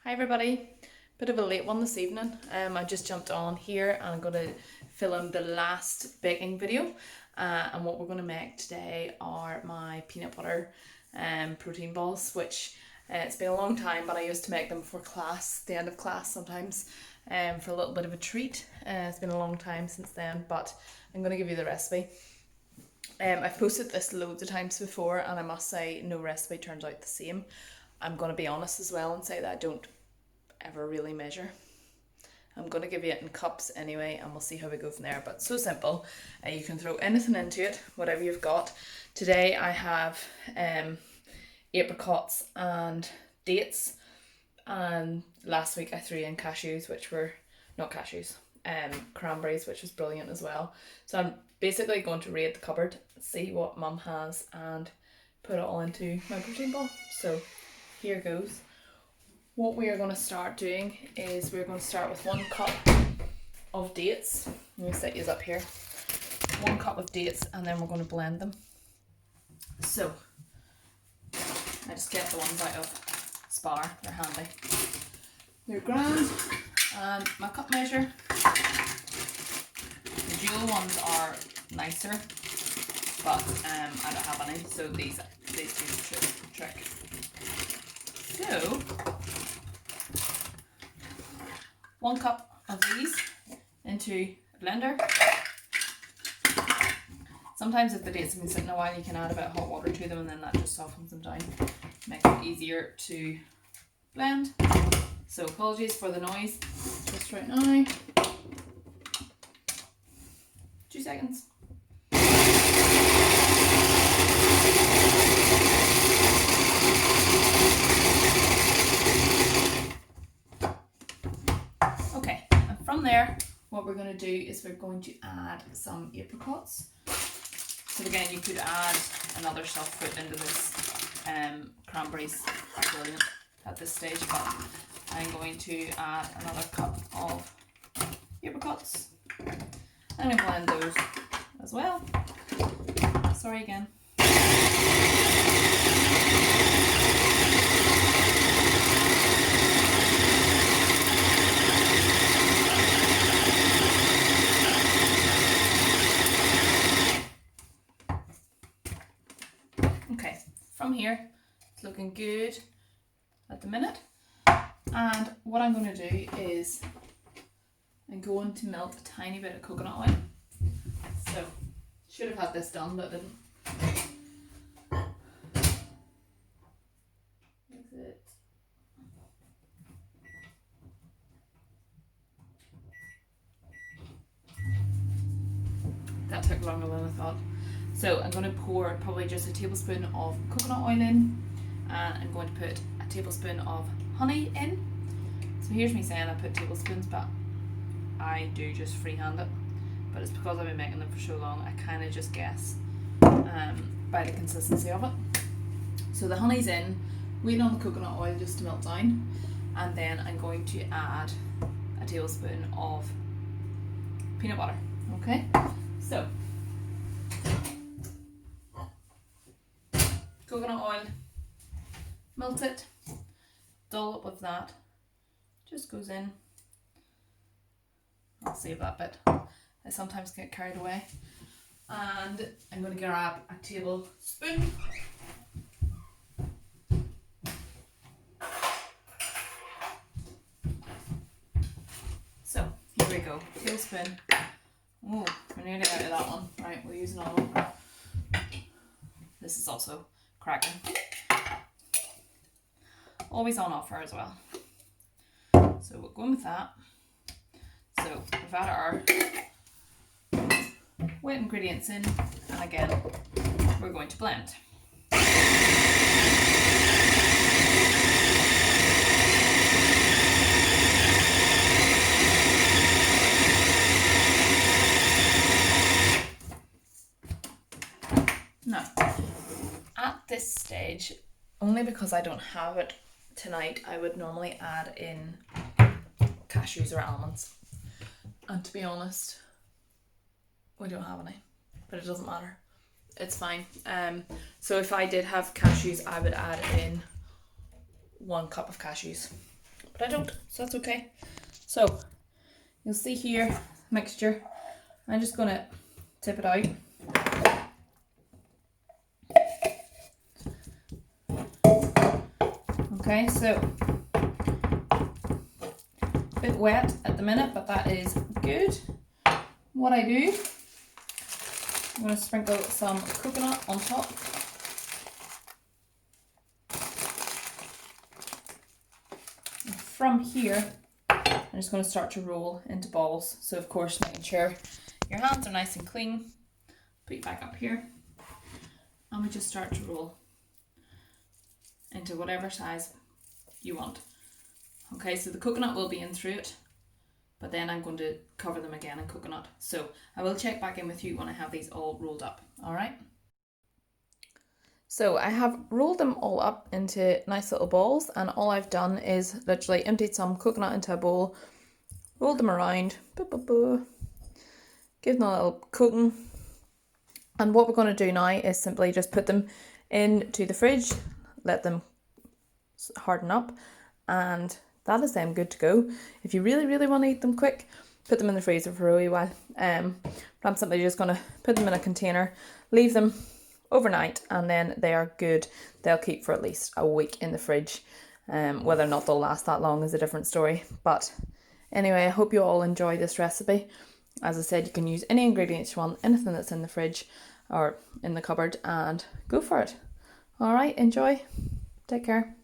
Hi everybody, bit of a late one this evening. I just jumped on here and I'm going to film the last baking video, and what we're going to make today are my peanut butter protein balls, which it's been a long time, but I used to make them for class, the end of class sometimes, for a little bit of a treat. It's been a long time since then, but I'm going to give you the recipe. I've posted this loads of times before and I must say no recipe turns out the same. I'm going to be honest as well and say that I don't ever really measure. I'm going to give you it in cups anyway and we'll see how we go from there, but so simple. You can throw anything into it, whatever you've got. Today I have apricots and dates, and last week I threw in cashews, which were not cashews, cranberries, which was brilliant as well. So I'm basically going to raid the cupboard, see what mum has and put it all into my protein ball. So here goes. What we are going to start doing is we're going to start with 1 cup of dates. Let me set these up here. 1 cup of dates, and then we're going to blend them. So I just get the ones out of Spar, they're handy. They're grand. And my cup measure. The dual ones are nicer, but I don't have any, so these do the trick. So 1 cup of these into a blender. Sometimes if the dates have been sitting a while, you can add a bit of hot water to them and then that just softens them down, makes it easier to blend. So apologies for the noise just right now. 2 seconds. Okay, and from there, what we're going to do is we're going to add some apricots. So again, you could add another soft fruit into this. Cranberries are brilliant at this stage, but I'm going to add another cup of apricots. I'm going to blend those as well. Sorry again. Okay, from here, it's looking good at the minute. And what I'm going to do is I'm going to melt a tiny bit of coconut oil. So, should have had this done, but didn't. Exit. That took longer than I thought. So I'm going to pour probably just a tablespoon of coconut oil in, and I'm going to put a tablespoon of honey in. So here's me saying I put tablespoons, but I do just freehand it. But it's because I've been making them for so long, I kind of just guess by the consistency of it. So the honey's in, waiting on the coconut oil just to melt down, and then I'm going to add a tablespoon of peanut butter. Okay, so coconut oil, melt it, dollop of that just goes in. I'll save that bit, I sometimes get carried away. And I'm going to grab a tablespoon. So here we go, tablespoon. Oh, we're nearly out of that one. Right, we'll use another one. This is also cracking. Always on offer as well. So we're going with that. So we've added our wet ingredients in, and again, we're going to blend. Now, at this stage, only because I don't have it tonight, I would normally add in cashews or almonds. And to be honest, we don't have any, but it doesn't matter. It's fine. So if I did have cashews, I would add in 1 cup of cashews. but I don't, so that's okay. So you'll see here, mixture. I'm just gonna tip it out. Okay, so a bit wet at the minute, but that is good. What I do, I'm going to sprinkle some coconut on top. And from here, I'm just going to start to roll into balls. So of course, making sure your hands are nice and clean. Put you back up here. And we just start to roll into whatever size you want. Okay, so the coconut will be in through it, but then I'm going to cover them again in coconut. So I will check back in with you when I have these all rolled up, all right? So I have rolled them all up into nice little balls, and all I've done is literally emptied some coconut into a bowl, rolled them around, give them a little coating. And what we're going to do now is simply just put them into the fridge, let them harden up, and that is them good to go. If you really, really want to eat them quick, put them in the freezer for a wee while. But I'm simply just going to put them in a container, leave them overnight, and then they are good. They'll keep for at least a week in the fridge. Whether or not they'll last that long is a different story. But anyway, I hope you all enjoy this recipe. As I said, you can use any ingredients you want, anything that's in the fridge or in the cupboard, and go for it. All right, enjoy. Take care.